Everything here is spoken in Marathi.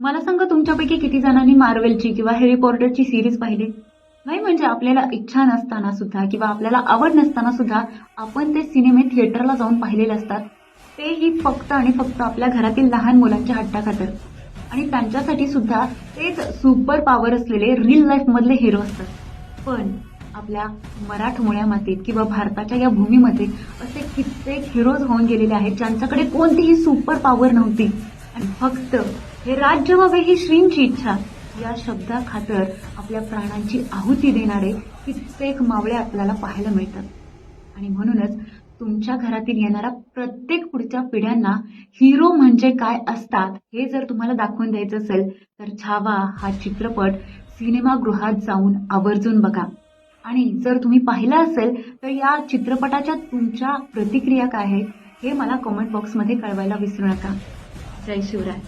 मला सांगा तुमच्यापैकी किती जणांनी मार्वेलची किंवा हॅरी पॉटरची सिरीज पाहिली? नाही म्हणजे आपल्याला इच्छा नसताना सुद्धा किंवा आपल्याला आवड नसताना सुद्धा आपण ते सिनेमे थिएटरला जाऊन पाहिलेले असतात. तेही फक्त आणि फक्त आपल्या घरातील लहान मुलांच्या हट्टाखातर. आणि त्यांच्यासाठी सुद्धा तेच सुपर पॉवर असलेले रिअल लाईफ मधले हिरो असतात. पण आपल्या मराठमोळ्या मातीत किंवा भारताच्या या भूमीमध्ये असे कित्येक हिरोज होऊन गेलेले आहेत ज्यांच्याकडे कोणतीही सुपर पॉवर नव्हती आणि फक्त हे राज्य व्हावे ही श्रींची इच्छा या शब्दाखातर आपल्या प्राणांची आहुती देणारे कित्येक मावळे आपल्याला पाहायला मिळतात. आणि म्हणूनच तुमच्या घरातील येणाऱ्या प्रत्येक पुढच्या पिढ्यांना हिरो म्हणजे काय असतात हे जर तुम्हाला दाखवून द्यायचं असेल तर छावा हा चित्रपट सिनेमागृहात जाऊन आवर्जून बघा. आणि जर तुम्ही पाहिला असेल तर या चित्रपटाच्या तुमच्या प्रतिक्रिया काय आहेत हे मला कमेंट बॉक्समध्ये कळवायला विसरू नका. जय शिवराय.